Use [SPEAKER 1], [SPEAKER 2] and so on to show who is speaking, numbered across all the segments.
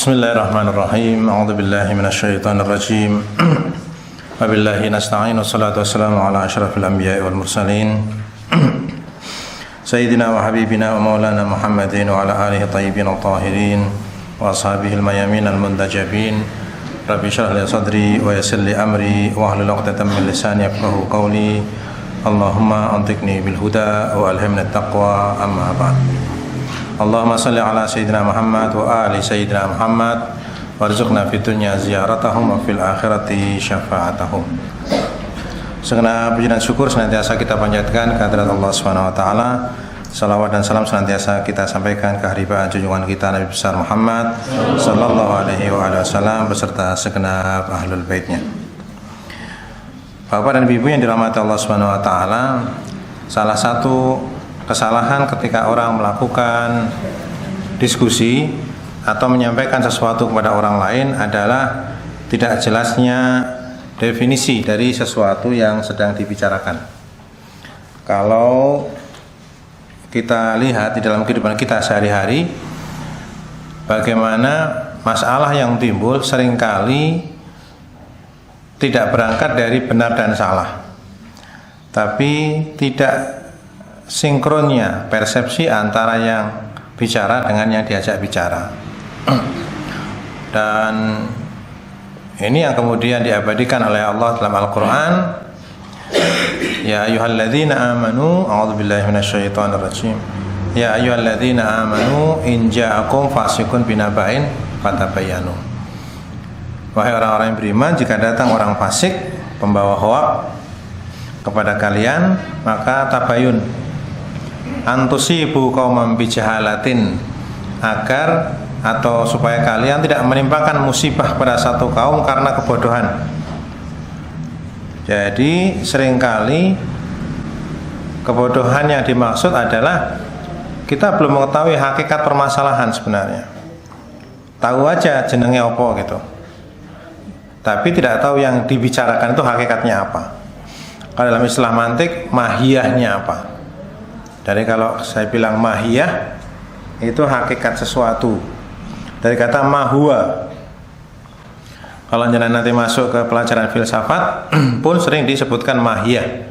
[SPEAKER 1] Bismillahirrahmanirrahim. A'udzu billahi minasyaitonir rajim. Wabillahi nasta'in wassalatu wassalamu ala asyrafil anbiya'i wal mursalin. Sayyidina wa habibina wa maulana Muhammadin wa ala alihi thayyibin tahirin wa ashabihil mayamin al muntajabin. Rabbi shrah li sadri wa yassir li amri wa hlul 'uqdatam min lisani yafqahu qawli. Allahumma antiqni bil huda wa alhimni at-taqwa, amma ba'd. Allahumma salli ala sayyidina Muhammad wa ali sayyidina Muhammad warzuqna fid dunya ziyaratahum wa fil akhirati syafa'atahum. Segenap puji dan syukur senantiasa kita panjatkan kehadirat Allah Subhanahu wa taala. Salawat dan salam senantiasa kita sampaikan ke haribaan junjungan kita Nabi besar Muhammad sallallahu alaihi wasallam beserta segenap ahlul baitnya. Bapak dan Ibu yang dirahmati Allah Subhanahu wa taala, salah satu kesalahan ketika orang melakukan diskusi atau menyampaikan sesuatu kepada orang lain adalah tidak jelasnya definisi dari sesuatu yang sedang dibicarakan. Kalau kita lihat di dalam kehidupan kita sehari-hari, bagaimana masalah yang timbul seringkali tidak berangkat dari benar dan salah, tapi tidak sinkronnya persepsi antara yang bicara dengan yang diajak bicara. Dan ini yang kemudian diabadikan oleh Allah dalam Al-Quran. Ya ayyuhalladzina amanu, a'udzubillahi minasyaitonir rajim. Ya ayyuhalladzina amanu in ja'akum fasiqun binaba'in fatabayyanu. Wahai orang-orang yang beriman, jika datang orang fasik pembawa hoak kepada kalian, maka tabayun, antusibu qauman bijahalatin, agar atau supaya kalian tidak menimpakan musibah pada satu kaum karena kebodohan. Jadi seringkali kebodohan yang dimaksud adalah kita belum mengetahui hakikat permasalahan sebenarnya. Tahu aja jenenge opo gitu, tapi tidak tahu yang dibicarakan itu hakikatnya apa. Kalau dalam istilah mantik, mahiyahnya apa. Dari kalau saya bilang mahiyah, itu hakikat sesuatu. Dari kata mahuwa. Kalau nanti masuk ke pelajaran filsafat pun sering disebutkan mahiyah.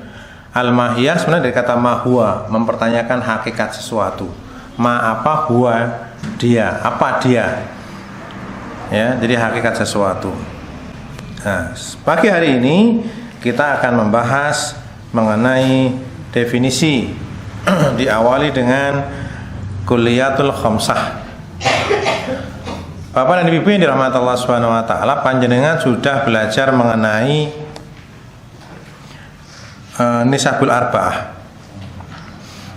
[SPEAKER 1] Al-mahiyah sebenarnya dari kata mahuwa, mempertanyakan hakikat sesuatu. Ma apa, huwa dia, apa dia. Ya, jadi hakikat sesuatu. Nah, pagi hari ini kita akan membahas mengenai definisi. Diawali dengan kulliyatul khamsah. Bapak dan Ibu yang dirahmati Allah Subhanahu wa taala, panjenengan sudah belajar mengenai nisabul arba'ah.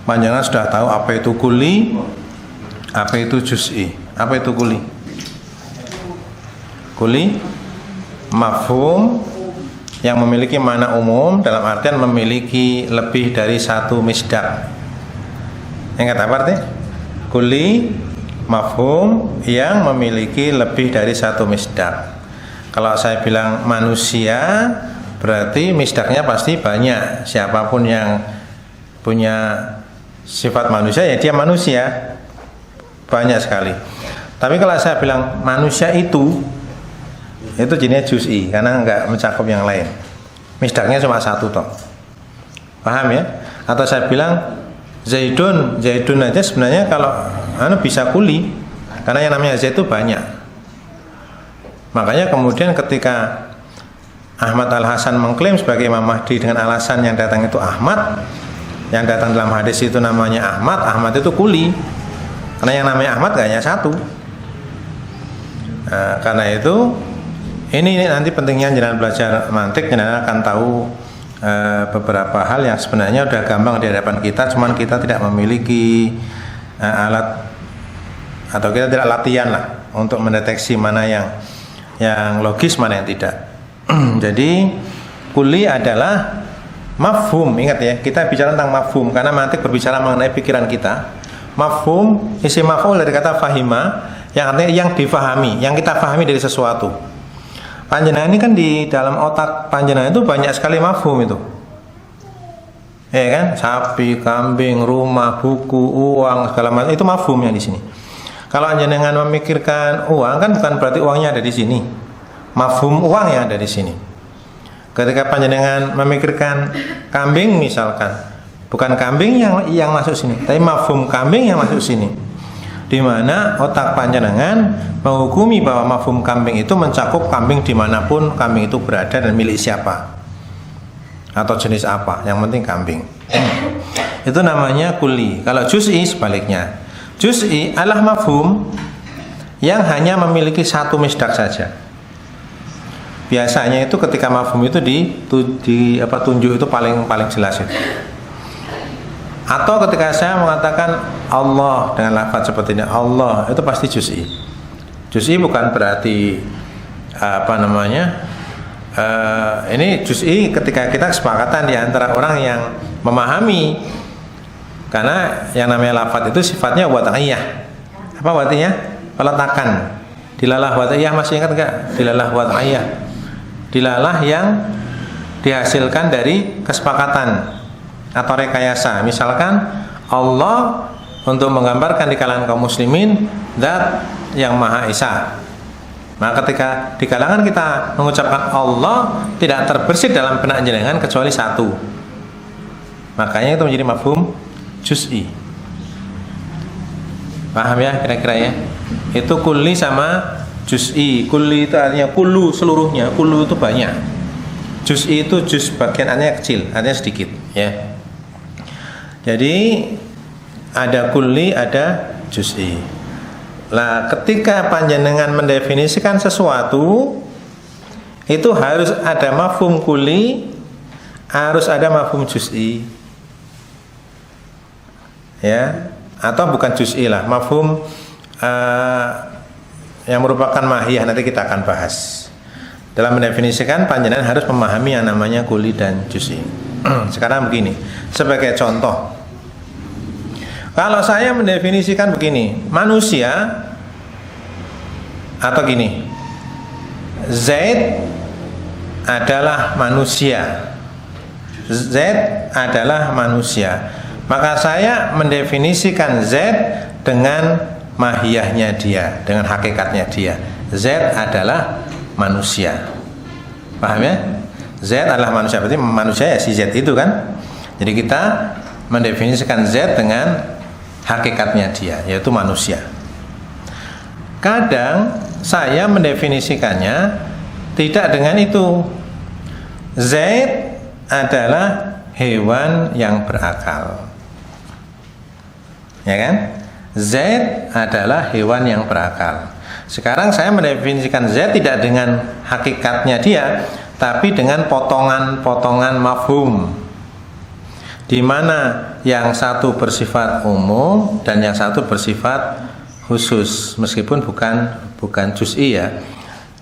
[SPEAKER 1] Panjenengan sudah tahu apa itu kulli, apa itu juz'i. Apa itu kulli? Kulli mafhum yang memiliki makna umum, dalam artian memiliki lebih dari satu misdaq. Ingat apa artinya? Kulli mafhum yang memiliki lebih dari satu misdaq. Kalau saya bilang manusia, berarti misdaqnya pasti banyak. Siapapun yang punya sifat manusia, ya dia manusia, banyak sekali. Tapi kalau saya bilang manusia itu jenisnya juz'i, karena enggak mencakup yang lain. Misdaqnya cuma satu toh. Paham ya? Atau saya bilang Zaidun aja sebenarnya kalau bisa kuli, karena yang namanya Zaid itu banyak. Makanya kemudian ketika Ahmad Al-Hasan mengklaim sebagai Imam Mahdi dengan alasan yang datang itu Ahmad, yang datang dalam hadis itu namanya Ahmad itu kuli, karena yang namanya Ahmad gak hanya satu. Nah, karena itu ini nanti pentingnya jangan belajar mantik, jangan akan tahu beberapa hal yang sebenarnya udah gampang di hadapan kita, cuman kita tidak memiliki alat atau kita tidak latihan lah untuk mendeteksi mana yang logis, mana yang tidak. Jadi kulli adalah mafhum. Ingat ya, kita bicara tentang mafhum karena mantik berbicara mengenai pikiran kita. Mafhum isim maf'ul dari kata fahima, yang artinya yang difahami, yang kita fahami dari sesuatu. Panjenengan ini kan di dalam otak panjenengan itu banyak sekali mafhum itu. Ya kan? Sapi, kambing, rumah, buku, uang, segala macam itu mafhumnya di sini. Kalau jenengan memikirkan uang kan bukan berarti uangnya ada di sini. Mafhum uang yang ada di sini. Ketika panjenengan memikirkan kambing misalkan, bukan kambing yang masuk sini, tapi mafhum kambing yang masuk sini. Di mana otak panjenengan menghukumi bahwa mafhum kambing itu mencakup kambing dimanapun kambing itu berada dan milik siapa atau jenis apa, yang penting kambing. Itu namanya kulli. Kalau juz'i sebaliknya. Juz'i adalah mafhum yang hanya memiliki satu misdak saja. Biasanya itu ketika mafhum itu tunjuk itu paling jelas itu. Atau ketika saya mengatakan Allah dengan lafaz seperti ini, Allah, itu pasti juz'i. Juz'i bukan berarti ini juz'i ketika kita kesepakatan di antara orang yang memahami. Karena yang namanya lafaz itu sifatnya wad'iyah. Apa wad'iyah? Peletakan. Dilalah wad'iyah, masih ingat enggak? Dilalah wad'iyah. Dilalah yang dihasilkan dari kesepakatan atau rekayasa. Misalkan Allah untuk menggambarkan di kalangan kaum muslimin zat yang Maha Esa. Maka ketika di kalangan kita mengucapkan Allah, tidak terbersit dalam benak jenengan kecuali satu. Makanya itu menjadi mafhum juz'i. Paham ya kira-kira ya? Itu kulli sama juz'i. Kulli itu artinya kullu seluruhnya, kullu itu banyak. Juz'i itu juz bagian artinya kecil, artinya sedikit ya. Jadi ada kulli, ada juz'i. Lah ketika panjenengan mendefinisikan sesuatu itu harus ada mafhum kulli, harus ada mafhum juz'i. Ya, atau bukan juz'i lah, mafhum yang merupakan mahiyah, nanti kita akan bahas. Dalam mendefinisikan panjenengan harus memahami yang namanya kulli dan juz'i. Sekarang begini, sebagai contoh, kalau saya mendefinisikan begini, manusia atau gini, Zaid adalah manusia, Zaid adalah manusia, maka saya mendefinisikan Zaid dengan mahiyahnya dia, dengan hakikatnya dia. Zaid adalah manusia. Paham ya? Zaid adalah manusia, berarti manusia ya si Zaid itu kan. Jadi kita mendefinisikan Zaid dengan hakikatnya dia, yaitu manusia. Kadang saya mendefinisikannya tidak dengan itu. Zaid adalah hewan yang berakal. Ya kan? Zaid adalah hewan yang berakal. Sekarang saya mendefinisikan Zaid tidak dengan hakikatnya dia, tapi dengan potongan-potongan mafhum, di mana yang satu bersifat umum dan yang satu bersifat khusus, meskipun bukan juz'i ya,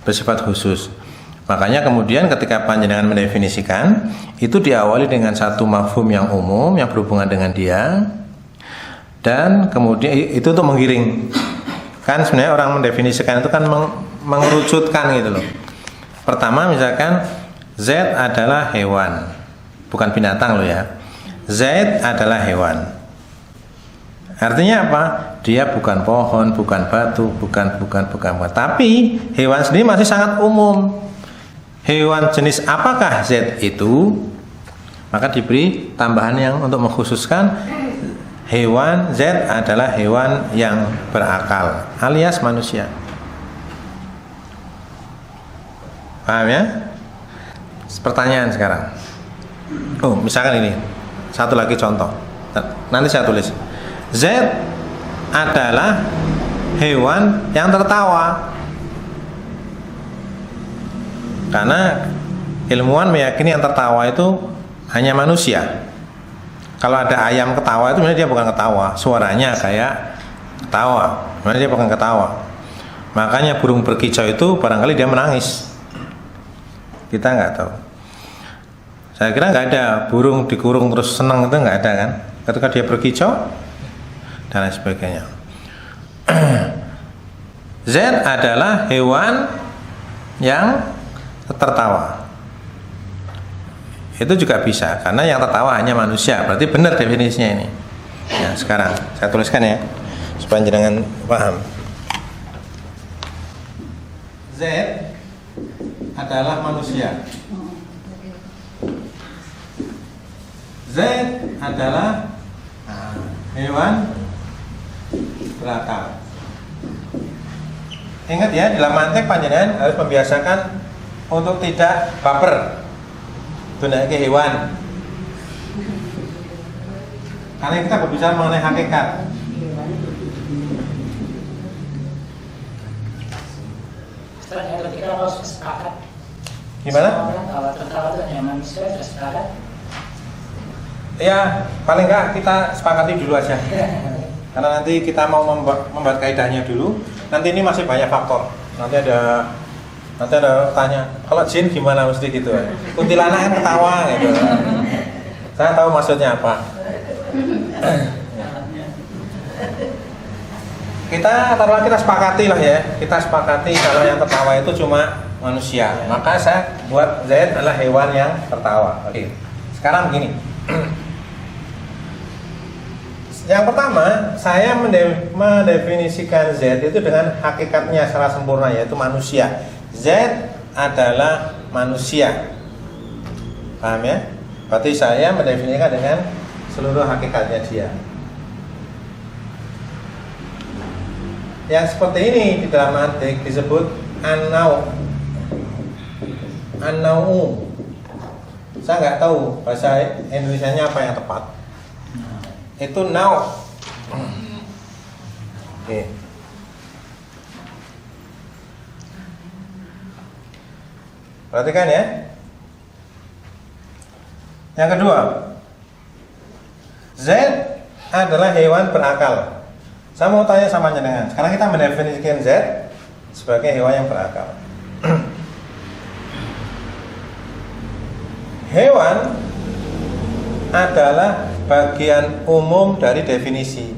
[SPEAKER 1] bersifat khusus. Makanya kemudian ketika panjenengan mendefinisikan, itu diawali dengan satu mafhum yang umum yang berhubungan dengan dia, dan kemudian itu untuk menggiring. Kan sebenarnya orang mendefinisikan itu kan mengerucutkan gitu loh. Pertama misalkan Zaid adalah hewan, bukan binatang loh ya. Zaid adalah hewan. Artinya apa? Dia bukan pohon, bukan batu, bukan. Tapi hewan sendiri masih sangat umum. Hewan jenis apakah Zaid itu? Maka diberi tambahan yang untuk mengkhususkan hewan Zaid adalah hewan yang berakal, alias manusia. Paham ya? Pertanyaan sekarang. Oh, misalkan ini. Satu lagi contoh. Nanti saya tulis. Zaid adalah hewan yang tertawa. Karena ilmuwan meyakini yang tertawa itu hanya manusia. Kalau ada ayam ketawa itu sebenarnya dia bukan ketawa, suaranya kayak ketawa, sebenarnya dia bukan ketawa. Makanya burung berkicau itu barangkali dia menangis. Kita nggak tahu. Saya kira nggak ada burung dikurung terus senang, itu nggak ada kan. Ketika dia berkicau dan lain sebagainya. Zaid adalah hewan yang tertawa. Itu juga bisa, karena yang tertawa hanya manusia. Berarti benar definisinya ini. Ya, sekarang saya tuliskan ya supaya jangan paham. Z adalah manusia. Z adalah hewan berakal. Ingat ya, dalam mantek panjenengan harus membiasakan untuk tidak baper dunia ke hewan. Karena kita berbicara mengenai hakikat.
[SPEAKER 2] Ketika harus sepakat.
[SPEAKER 1] Gimana?
[SPEAKER 2] Kalau tertawa itu hanya manusia sudah sepakat.
[SPEAKER 1] Ya, paling enggak kita sepakati dulu aja. Karena nanti kita mau membuat kaidahnya dulu. Nanti ini masih banyak faktor. Nanti ada tanya, kalau jin gimana mesti gitu. Kuntilanak kan ketawa gitu. Saya tahu maksudnya apa. Kita sepakati lah ya. Kita sepakati kalau yang tertawa itu cuma manusia. Maka saya buat Z adalah hewan yang tertawa. Oke. Sekarang begini. Yang pertama, saya mendefinisikan Z itu dengan hakikatnya secara sempurna, yaitu manusia. Z adalah manusia. Paham ya? Berarti saya mendefinisikan dengan seluruh hakikatnya dia. Yang seperti ini di dalam mantik disebut an-nau. An-nau. Saya nggak tahu bahasa Indonesianya apa yang tepat. Itu now. Oke. Perhatikan ya. Yang kedua, Z adalah hewan berakal. Saya mau tanya sama jenengan. Sekarang kita mendefinisikan Z sebagai hewan yang berakal. Hewan adalah bagian umum dari definisi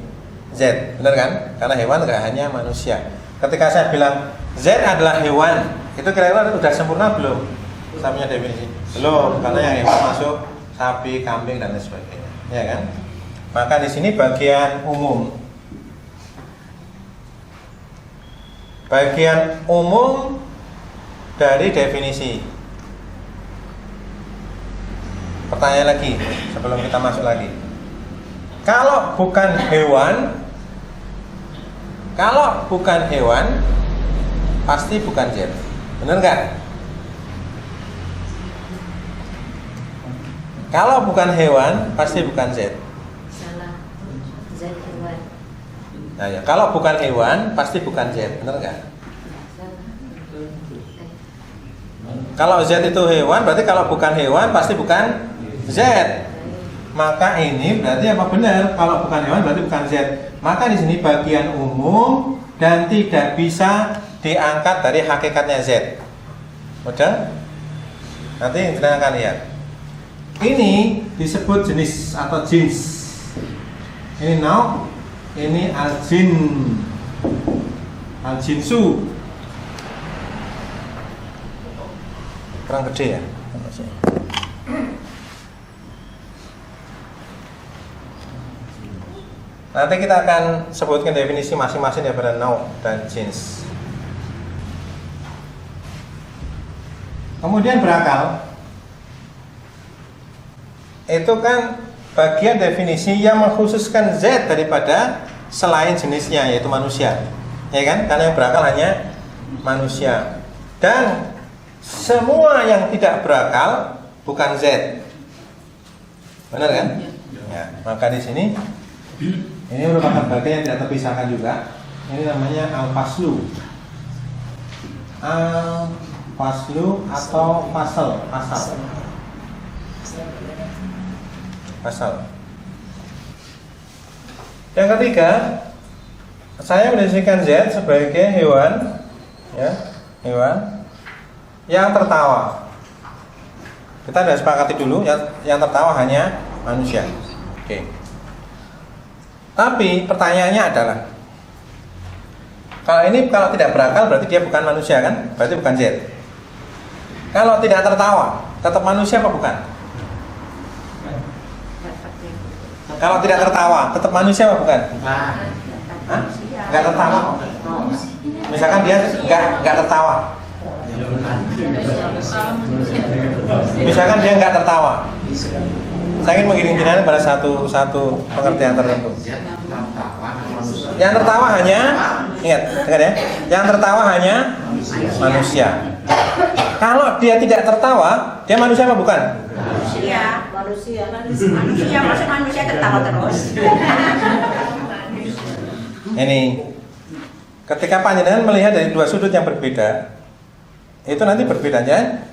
[SPEAKER 1] Z, benar kan? Karena hewan tidak hanya manusia. Ketika saya bilang Z adalah hewan, itu kira-kira sudah sempurna belum? Saya punya definisi? Belum, karena yang hewan masuk sapi, kambing dan lain sebagainya, ya kan? Maka di sini bagian umum. Bagian umum dari definisi. Pertanyaan lagi sebelum kita masuk lagi. Kalau bukan hewan, pasti bukan Z. Benar nggak? Kalau bukan hewan, pasti bukan Z.
[SPEAKER 3] Salah. Z hewan.
[SPEAKER 1] Nah, ya. Kalau bukan hewan, pasti bukan Z. Benar nggak? Kalau Z itu hewan, berarti kalau bukan hewan, pasti bukan Z. Maka ini berarti apa benar? Kalau bukan hewan berarti bukan Z. Maka di sini bagian umum dan tidak bisa diangkat dari hakikatnya Z. Mudah? Nanti kita akan lihat. Ini disebut jenis atau jins. Ini nau, ini al-jin, al-jinsu. Kurang gede ya? Nanti kita akan sebutkan definisi masing-masing daripada nau dan jins. Kemudian berakal. Itu kan bagian definisi yang mengkhususkan Z daripada selain jenisnya, yaitu manusia. Ya kan? Karena yang berakal hanya manusia. Dan semua yang tidak berakal bukan Z. Benar kan? Ya, maka di sini ini merupakan bagian yang tidak terpisahkan juga. Ini namanya al-faslu. Al-faslu atau pasal. Yang ketiga, saya mendefinisikan Z sebagai hewan, ya, hewan yang tertawa. Kita sudah sepakati dulu, yang tertawa hanya manusia. Oke. Tapi pertanyaannya adalah, kalau tidak berakal berarti dia bukan manusia kan? Berarti bukan Z. Kalau tidak tertawa, tetap manusia apa bukan? Kalau tidak tertawa, tetap manusia apa bukan? Hah? Nggak tertawa. Misalkan dia nggak tertawa, Misalkan dia nggak tertawa. Saya ingin mengiring pada satu pengertian tertentu. Yang tertawa hanya, ingat ya, yang tertawa hanya manusia. Kalau dia tidak tertawa, dia manusia apa bukan?
[SPEAKER 3] Manusia,
[SPEAKER 4] masa manusia ketawa terus.
[SPEAKER 1] Ini, ketika panjenengan melihat dari dua sudut yang berbeda, itu nanti berbeda ya.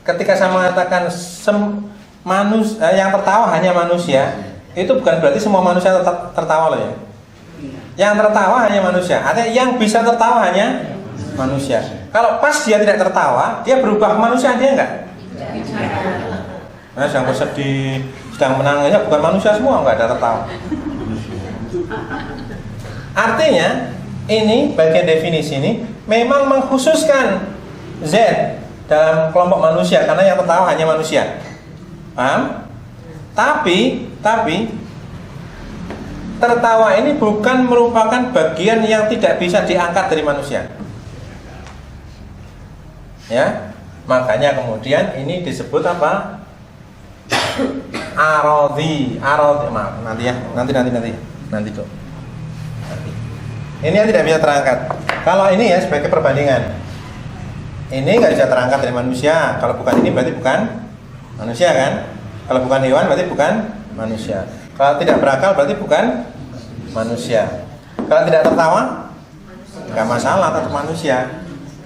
[SPEAKER 1] Ketika saya mengatakan yang tertawa hanya manusia, itu bukan berarti semua manusia tertawa loh ya. Yang tertawa hanya manusia, artinya yang bisa tertawa hanya manusia. Kalau pas dia tidak tertawa, dia berubah manusia, dia enggak? Nah, yang bersedih, sedang menangis, bukan manusia semua, enggak ada tertawa. Artinya, ini bagian definisi ini memang mengkhususkan Z dalam kelompok manusia, karena yang tertawa hanya manusia. Paham? Tapi tertawa ini bukan merupakan bagian yang tidak bisa diangkat dari manusia. Ya, makanya kemudian ini disebut apa? Arodhi, maaf, nanti tuh. Ini yang tidak bisa terangkat. Kalau ini ya sebagai perbandingan, ini nggak bisa terangkat dari manusia. Kalau bukan ini berarti bukan manusia kan? Kalau bukan hewan berarti bukan manusia. Kalau tidak berakal berarti bukan manusia. Kalau tidak tertawa, nggak masalah, tetap manusia.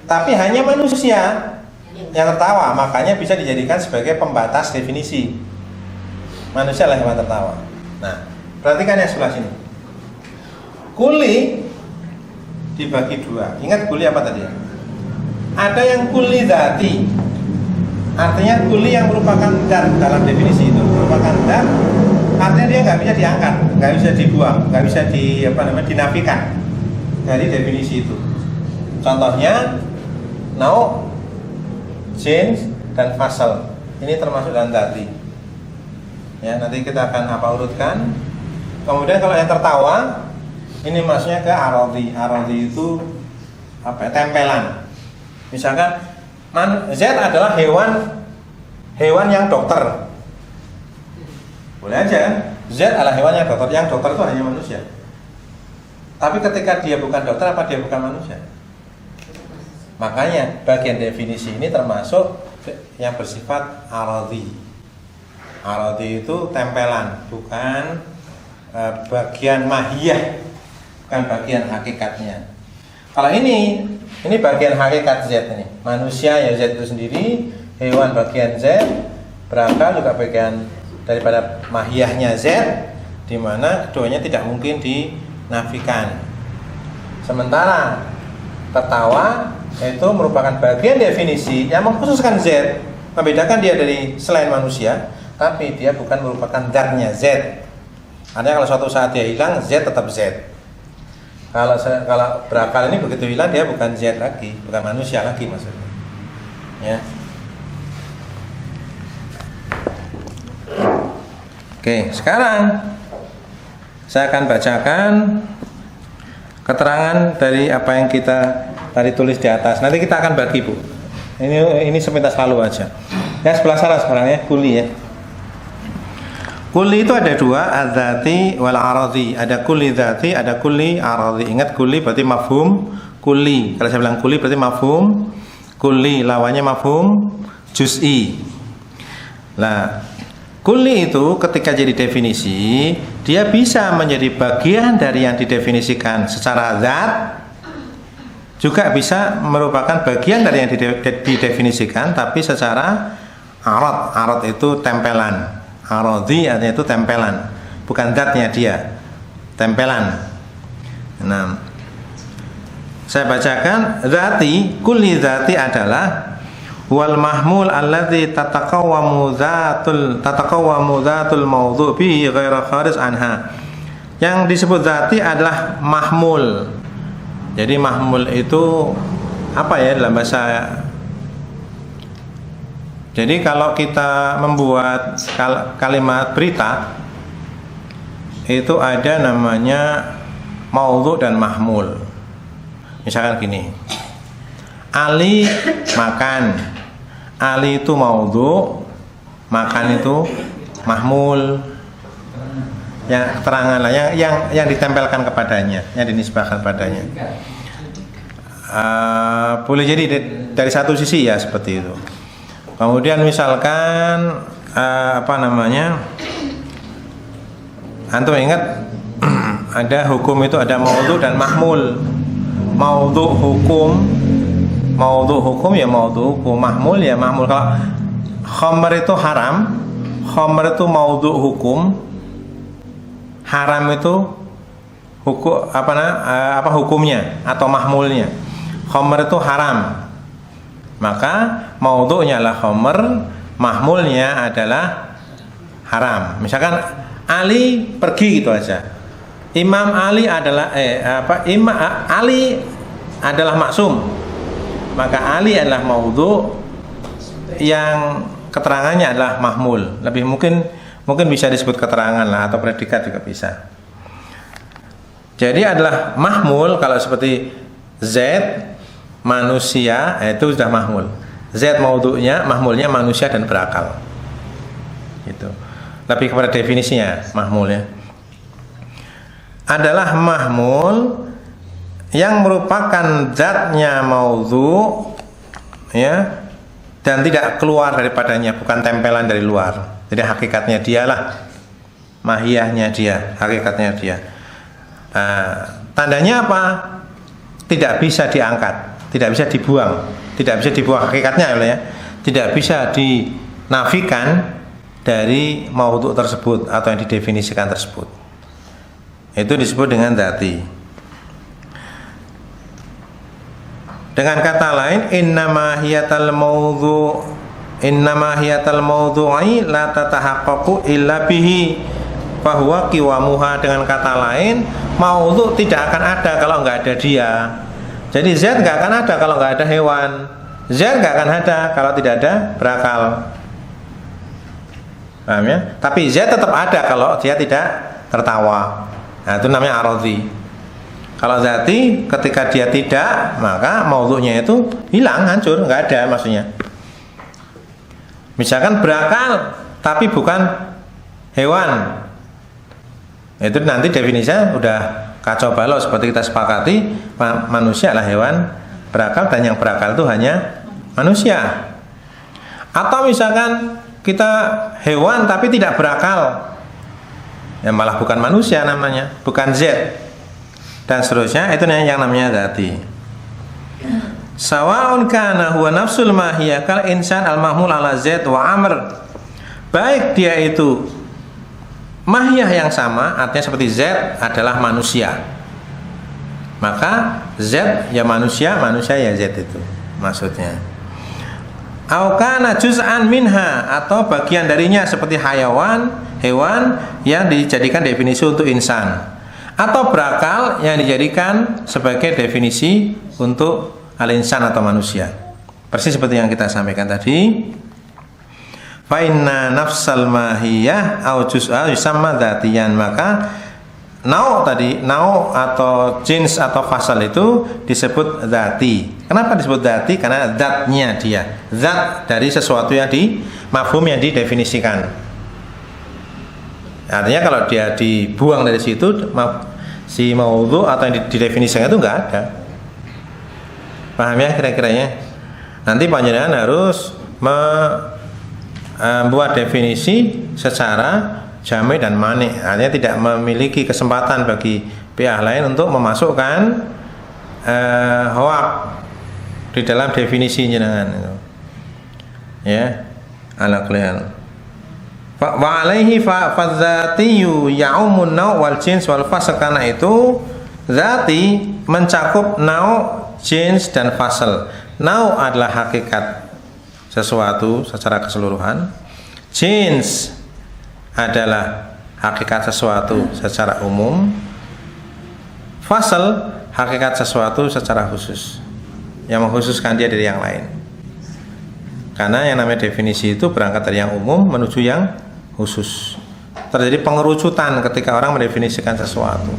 [SPEAKER 1] Tapi hanya manusia yang tertawa, makanya bisa dijadikan sebagai pembatas definisi. Manusia lah yang tertawa. Nah, perhatikan yang sebelah sini. Kuli dibagi dua. Ingat kuli apa tadi? Ada yang kuli dzati. Artinya kuli yang merupakan dat dalam definisi itu merupakan dat. Artinya dia nggak bisa diangkat, nggak bisa dibuang, nggak bisa dinafikan dari definisi itu. Contohnya, nau, jins, dan fasal. Ini termasuk dalam dzati. Ya, nanti kita akan urutkan. Kemudian kalau yang tertawa, ini maksudnya ke arodhi. Arodhi itu tempelan. Misalkan Z adalah hewan yang dokter. Boleh aja kan? Z adalah hewan yang dokter. Yang dokter itu hanya manusia. Tapi ketika dia bukan dokter, apa dia bukan manusia? Makanya bagian definisi ini termasuk yang bersifat arodhi. Arodhi itu tempelan, bukan bagian mahiyah, bukan bagian hakikatnya. Kalau ini bagian hakikat Z ini. Manusia ya Z itu sendiri, hewan bagian Z, berakal juga bagian daripada mahiyahnya Z, di mana keduanya tidak mungkin dinafikan. Sementara tertawa itu merupakan bagian definisi yang mengkhususkan Z, membedakan dia dari selain manusia, tapi dia bukan merupakan zatnya Z. Artinya kalau suatu saat dia hilang, Z tetap Z. Kalau berakal ini begitu hilang, dia bukan Z lagi, bukan manusia lagi maksudnya. Ya. Oke, sekarang saya akan bacakan keterangan dari apa yang kita tadi tulis di atas. Nanti kita akan bagi, Bu. Ini sepintas lalu aja. Ya, sebelah sana sekarang ya, kuli ya. Kuli itu ada dua, adzati wal aradhi. Ada kuli dzati, ada kuli aradhi. Ingat kuli berarti mafhum kuli. Kalau saya bilang kuli berarti mafhum kuli, lawannya mafhum juz'i. Nah, kuli itu ketika jadi definisi, dia bisa menjadi bagian dari yang didefinisikan secara zat, juga bisa merupakan bagian dari yang didefinisikan tapi secara arad. Arad itu tempelan. Arodhi artinya itu tempelan, bukan zatnya dia, tempelan. Nah, saya bacakan, zati, kulli zati adalah wal mahmul alladzi tataqawwamu dzatul mawdhu' bihi ghairu kharij anha. Yang disebut zati adalah mahmul. Jadi mahmul itu apa ya dalam bahasa? Jadi kalau kita membuat kalimat berita, itu ada namanya maudhu' dan mahmul. Misalkan gini, Ali makan, Ali itu maudhu, makan itu mahmul. Yang keterangan lah, yang ditempelkan kepadanya, yang dinisbahkan padanya. Boleh jadi dari satu sisi ya seperti itu. Kemudian misalkan antum ingat ada hukum itu ada maudhu dan mahmul. Maudhu hukum ya maudhu hukum, mahmul ya mahmul. Kalau khamr itu haram, khamr itu maudhu hukum, haram itu hukum apa hukumnya atau mahmulnya. Khamr itu haram, maka maudhu'nya adalah khamr, mahmulnya adalah haram. Misalkan Ali pergi gitu aja, Imam Ali adalah Ali adalah maksum, maka Ali adalah maudhu yang keterangannya adalah mahmul. Lebih mungkin bisa disebut keterangan lah, atau predikat juga bisa. Jadi adalah mahmul kalau seperti Z manusia, itu sudah mahmul. Z maudhu'nya, mahmulnya manusia dan berakal. Gitu. Lebih kepada definisinya mahmulnya. Adalah mahmul yang merupakan zatnya maudhu ya, dan tidak keluar daripadanya, bukan tempelan dari luar. Jadi hakikatnya dialah, mahiyahnya dia, hakikatnya dia. Tandanya apa? Tidak bisa diangkat, tidak bisa dibuang, tidak bisa dibuang hakikatnya ya, tidak bisa dinafikan dari maudhu tersebut atau yang didefinisikan tersebut. Itu disebut dengan dzati. Dengan kata lain, innama hiyatal maudhu'i la tatahaqqaqu illa bihi fahuwa qiwamuha. Dengan kata lain, maudhu tidak akan ada kalau nggak ada dia. Jadi zat nggak akan ada kalau nggak ada hewan, zat nggak akan ada kalau tidak ada berakal. Paham ya? Tapi zat tetap ada kalau dia tidak tertawa. Nah, itu namanya aradhi. Kalau zati ketika dia tidak, maka maudhu'nya itu hilang, hancur, nggak ada maksudnya. Misalkan berakal tapi bukan hewan, itu nanti definisinya udah kacau balau. Seperti kita sepakati, manusia adalah hewan berakal dan yang berakal itu hanya manusia. Atau misalkan kita hewan tapi tidak berakal, ya malah bukan manusia namanya, bukan zat, dan seterusnya. Itu yang namanya dzati. Sawa'un kana huwa nafsul mahiyah kal insan al mahmul ala zat wa amr. Baik dia itu mahiyah yang sama, artinya seperti zat adalah manusia, maka zat ya manusia, manusia ya zat itu maksudnya. Au kana juz'an minha, atau bagian darinya seperti hayawan, hewan yang dijadikan definisi untuk insan, atau berakal yang dijadikan sebagai definisi untuk al-insan atau manusia. Persis seperti yang kita sampaikan tadi. Fa inna nafsal mahiyah au juz'a yusamma dzatiyan. Maka nau tadi, nau atau jins atau fasal itu disebut dzati. Kenapa disebut dzati? Karena zatnya dia, zat dari sesuatu yang mafhum yang didefinisikan. Artinya kalau dia dibuang dari situ, si maudhu atau yang didefinisikan itu enggak ada. Paham ya kira-kiranya? Nanti panjenengan harus membuat definisi secara jami' dan mani'. Artinya tidak memiliki kesempatan bagi pihak lain untuk memasukkan hoak di dalam definisi jenengan itu. Ya, ala kulli hal. Wa alaihi fa dzatiyyu ya'umun naw' wal jins wal fasl. Karena itu zati mencakup naw', jins dan fasl. Naw' adalah hakikat sesuatu secara keseluruhan. Jins adalah hakikat sesuatu secara umum. Fasl hakikat sesuatu secara khusus, yang mengkhususkan dia dari yang lain. Karena yang namanya definisi itu berangkat dari yang umum menuju yang khusus. Terjadi pengerucutan ketika orang mendefinisikan sesuatu.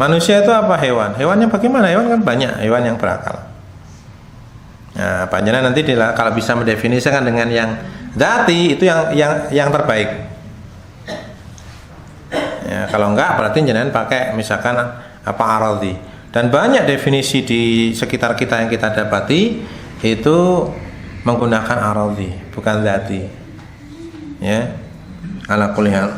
[SPEAKER 1] Manusia itu apa? Hewan. Hewannya bagaimana? Hewan kan banyak, hewan yang berakal. Nah, panjenengan nanti kalau bisa mendefinisikan dengan yang dzati itu yang terbaik. Ya, kalau enggak berarti jenengan pakai misalkan apa aradhi. Dan banyak definisi di sekitar kita yang kita dapati itu menggunakan aradhi, bukan dzati. Ya. Ala kulli hal.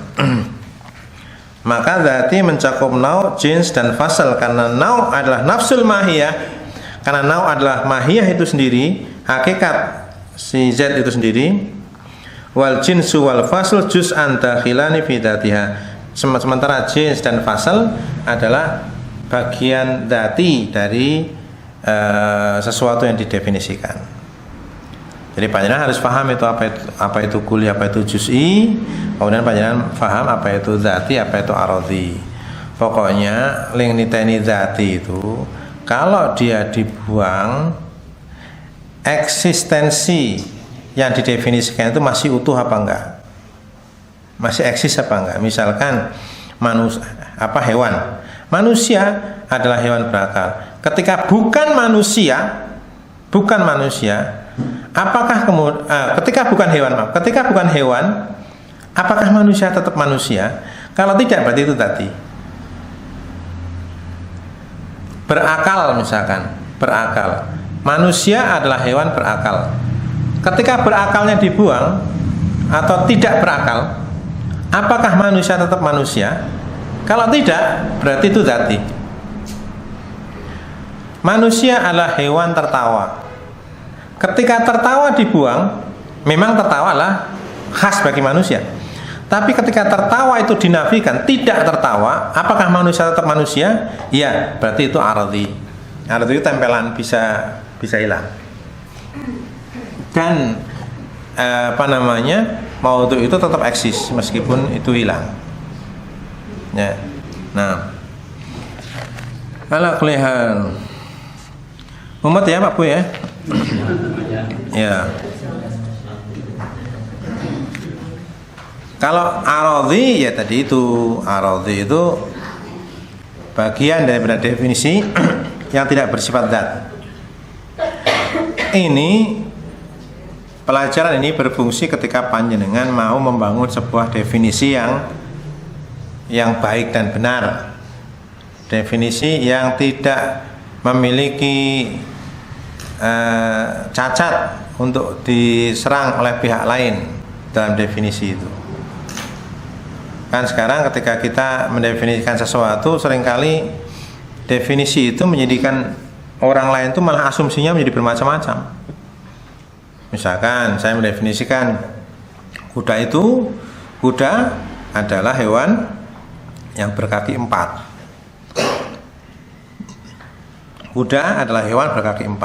[SPEAKER 1] Maka dzati mencakup nau, jins dan fasal karena nau adalah nafsul mahiyah. Karena nau adalah mahiyah itu sendiri, hakikat si zat itu sendiri. Wal jinsu wal fasl juz'an dakhilani fi dzatiha. Sementara jins dan fasal adalah bagian dzati dari sesuatu yang didefinisikan. Jadi panjenengan harus paham itu apa itu kulli, apa itu juz'i. Kemudian panjenengan paham apa itu dzati, apa itu aradhi. Pokoknya ling niteni dzati itu kalau dia dibuang, eksistensi yang didefinisikan itu masih utuh apa enggak? Masih eksis apa enggak? Misalkan hewan. Manusia adalah hewan berakal. Ketika bukan manusia, apakah ketika bukan hewan, apakah manusia tetap manusia? Kalau tidak berarti itu tadi. Berakal misalkan, berakal. Manusia adalah hewan berakal. Ketika berakalnya dibuang atau tidak berakal, apakah manusia tetap manusia? Kalau tidak, berarti itu dzati. Manusia adalah hewan tertawa. Ketika tertawa dibuang, memang tertawa adalah khas bagi manusia. Tapi ketika tertawa itu dinafikan, tidak tertawa, apakah manusia tetap manusia? Iya, berarti itu aradhi. Aradhi itu tempelan, bisa hilang. Dan maudhu itu tetap eksis meskipun itu hilang. Ya. Nah, ala kulli hal. Umat ya Pak Bu ya. Ya. Kalau aradhi ya tadi itu, aradhi itu bagian daripada definisi yang tidak bersifat zat. Ini pelajaran ini berfungsi ketika panjenengan mau membangun sebuah definisi yang baik dan benar. Definisi yang tidak memiliki cacat untuk diserang oleh pihak lain dalam definisi itu. Kan sekarang ketika kita mendefinisikan sesuatu, seringkali definisi itu menjadikan orang lain itu malah asumsinya menjadi bermacam-macam. Misalkan saya mendefinisikan kuda adalah hewan yang berkaki 4. Kuda adalah hewan berkaki 4.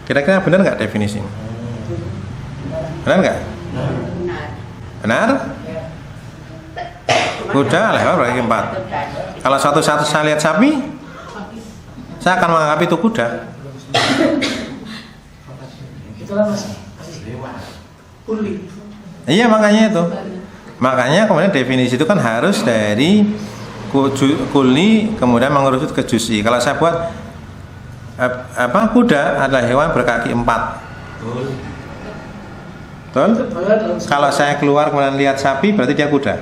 [SPEAKER 1] Kira-kira benar nggak definisinya? Benar nggak? Benar? Kuda adalah hewan berkaki 4. Kalau suatu saat saya lihat sapi, saya akan menganggap itu kuda.
[SPEAKER 2] Itulah mas.
[SPEAKER 1] Iya, makanya itu. Makanya kemudian definisi itu kan harus dari kulli kemudian mengerucut ke juz'i. Kalau saya buat kuda adalah hewan berkaki 4. Betul? Kalau saya keluar kemudian lihat sapi, berarti dia kuda.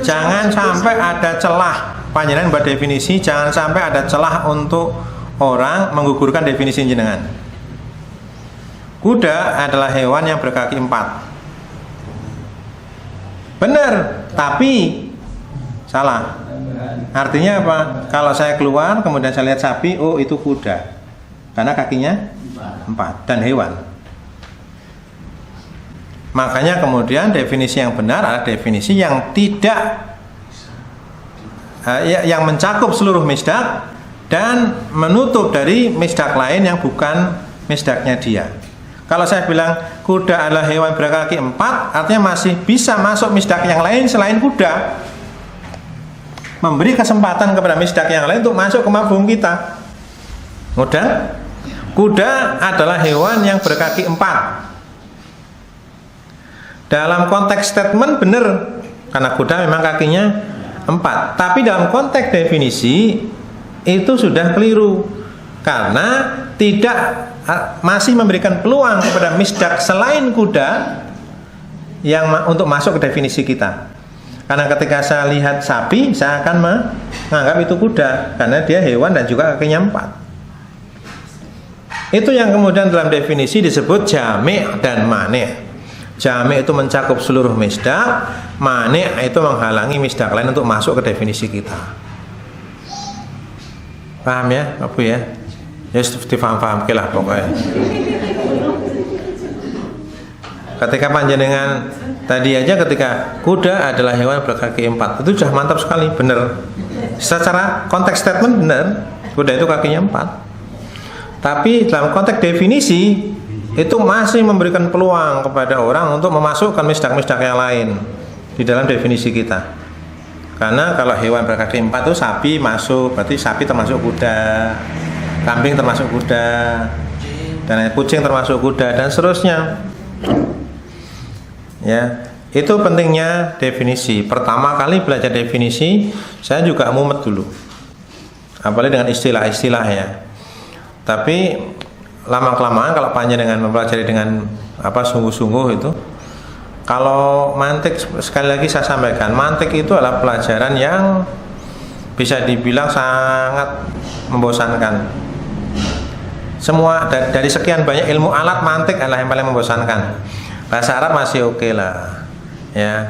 [SPEAKER 1] Jangan sampai ada celah. Panjenengan buat definisi, jangan sampai ada celah untuk orang menggugurkan definisi jenengan. Kuda adalah hewan yang berkaki 4. Benar, tapi salah. Artinya apa? Kalau saya keluar kemudian saya lihat sapi, oh itu kuda, karena kakinya 4 dan hewan. Makanya kemudian definisi yang benar adalah definisi yang tidak yang mencakup seluruh misdak dan menutup dari misdak lain yang bukan misdaknya dia. Kalau saya bilang kuda adalah hewan berkaki 4, artinya masih bisa masuk misdak yang lain selain kuda. Memberi kesempatan kepada misdak yang lain untuk masuk ke mafhum kita. Mudah? Kuda adalah hewan yang berkaki 4. Dalam konteks statement benar, karena kuda memang kakinya 4. Tapi dalam konteks definisi itu sudah keliru, karena tidak masih memberikan peluang kepada misdak selain kuda yang untuk masuk ke definisi kita. Karena ketika saya lihat sapi, saya akan menganggap itu kuda karena dia hewan dan juga kakinya 4. Itu yang kemudian dalam definisi disebut jami' dan mani'. Jami' itu mencakup seluruh misdak, mani' itu menghalangi misdak lain untuk masuk ke definisi kita. Paham ya, Abu ya? Ya, difaham-faham lah pokoknya. Ketika panjenengan tadi aja, ketika kuda adalah hewan berkaki 4, itu sudah mantap sekali, benar. Secara konteks statement benar, kuda itu kakinya 4. Tapi dalam konteks definisi itu masih memberikan peluang kepada orang untuk memasukkan misdak-misdak yang lain di dalam definisi kita. Karena kalau hewan berkaki 4 itu sapi masuk, berarti sapi termasuk kuda, kambing termasuk kuda, dan kucing termasuk kuda, dan seterusnya. Ya, itu pentingnya definisi. Pertama kali belajar definisi, saya juga mumet dulu, apalagi dengan istilah-istilah ya. Tapi lama-kelamaan kalau panjenengan mempelajari dengan sungguh-sungguh itu, kalau mantik, sekali lagi saya sampaikan, mantik itu adalah pelajaran yang bisa dibilang sangat membosankan. Semua dari sekian banyak ilmu alat, mantik adalah yang paling membosankan. Bahasa Arab masih oke lah, ya.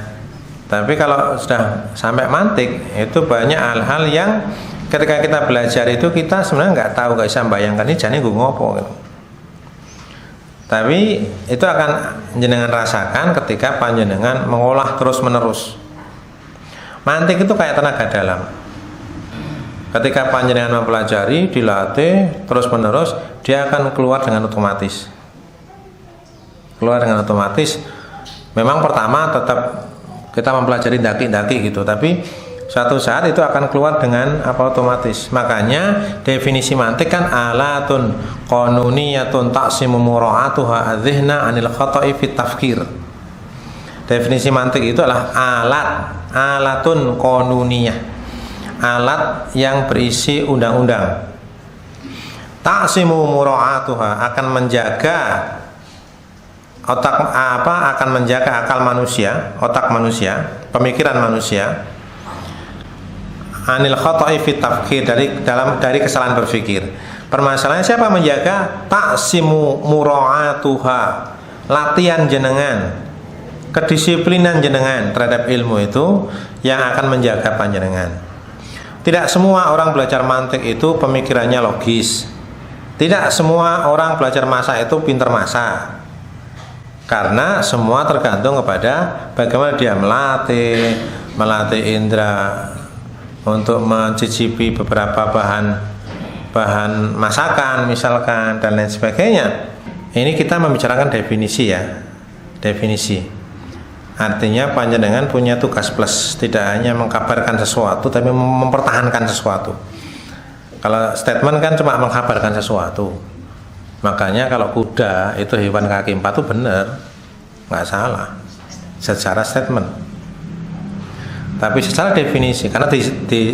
[SPEAKER 1] Tapi kalau sudah sampai mantik, itu banyak hal-hal yang ketika kita belajar itu kita sebenarnya nggak tahu, nggak bisa bayangkan ini jane gue ngopo gitu. Tapi itu akan jenengan rasakan ketika panjenengan mengolah terus menerus. Mantik itu kayak tenaga dalam. Ketika panjenengan mempelajari, dilatih terus menerus, dia akan keluar dengan otomatis. Memang pertama tetap kita mempelajari daki-daki gitu, tapi suatu saat itu akan keluar dengan otomatis. Makanya definisi mantik kan alatun qanuniyatun taqsimu mura'atuha adzihna 'anil khata'i fit tafkir. Definisi mantik itu adalah alatun qanuniyah, alat yang berisi undang-undang. Taqsimu mura'atuha, akan menjaga akan menjaga akal manusia, otak manusia, pemikiran manusia, anil khata'i fit tafkir, dari kesalahan berpikir. Permasalahannya siapa menjaga? Taqsimu mura'atuha, latihan jenengan, kedisiplinan jenengan terhadap ilmu itu yang akan menjaga panjenengan. Tidak semua orang belajar mantik itu pemikirannya logis. Tidak semua orang belajar masak itu pintar masak. Karena semua tergantung kepada bagaimana dia melatih indera untuk mencicipi beberapa bahan masakan misalkan dan lain sebagainya. Ini kita membicarakan definisi ya. Definisi. Artinya panjenengan punya tugas plus, tidak hanya mengkabarkan sesuatu tapi mempertahankan sesuatu. Kalau statement kan cuma mengkabarkan sesuatu. Makanya kalau kuda itu hewan kaki 4 itu benar, nggak salah secara statement. Tapi secara definisi, karena di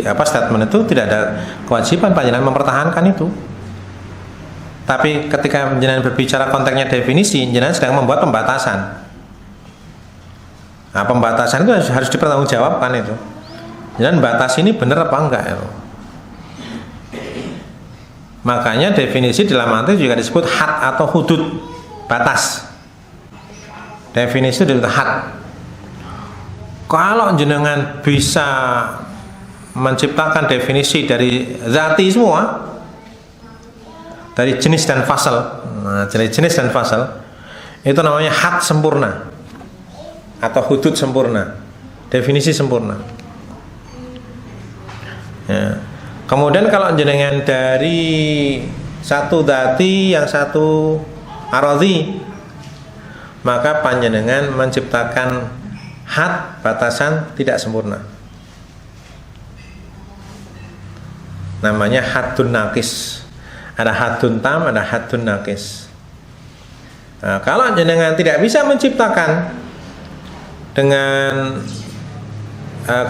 [SPEAKER 1] statement itu tidak ada kewajiban panjenengan mempertahankan itu. Tapi ketika panjenengan berbicara konteksnya definisi, panjenengan sedang membuat pembatasan. Nah, pembatasan itu harus dipertanggungjawabkan itu. Jangan batas ini benar apa enggak ya. Makanya definisi dalam mantik juga disebut had atau hudud, batas. Definisi disebut had. Kalau jenengan bisa menciptakan definisi dari zati semua, dari jenis dan fasal, dari jenis dan fasal, itu namanya had sempurna atau hudud sempurna, definisi sempurna. Ya. Kemudian kalau jenengan dari satu dzati yang satu aradhi, maka panjenengan menciptakan had, batasan tidak sempurna. Namanya hadun naqis. Ada hadun tam, ada hadun naqis. Nah, kalau jenengan tidak bisa menciptakan dengan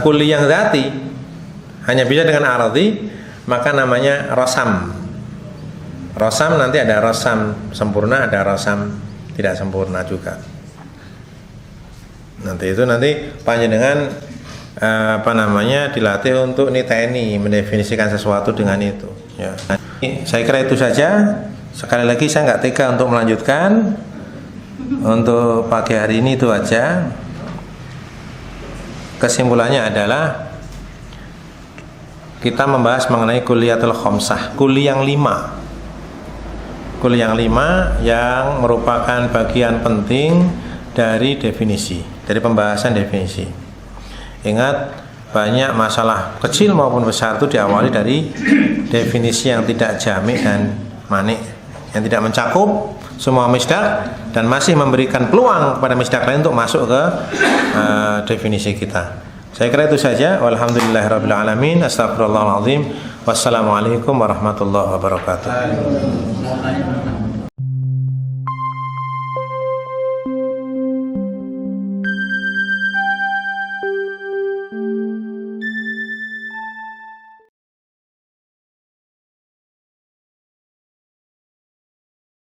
[SPEAKER 1] kulli yang zati, hanya bisa dengan aradi, maka namanya rosam. Rosam nanti ada rosam sempurna, ada rosam tidak sempurna juga. Nanti panjenengan dilatih untuk niteni, mendefinisikan sesuatu dengan itu. Ya. Saya kira itu saja. Sekali lagi saya nggak tega untuk melanjutkan. Untuk pagi hari ini itu aja. Kesimpulannya adalah kita membahas mengenai kuliyatul khamsah, kuli yang 5. Kuli yang 5 yang merupakan bagian penting dari definisi, dari pembahasan definisi. Ingat, banyak masalah kecil maupun besar itu diawali dari definisi yang tidak jamik dan manik, yang tidak mencakup semua misdak dan masih memberikan peluang kepada misdak lain untuk masuk ke definisi kita. Saya kira itu saja. Walhamdulillahirabbil alamin. Astagfirullahaladzim. Wassalamualaikum warahmatullahi wabarakatuh.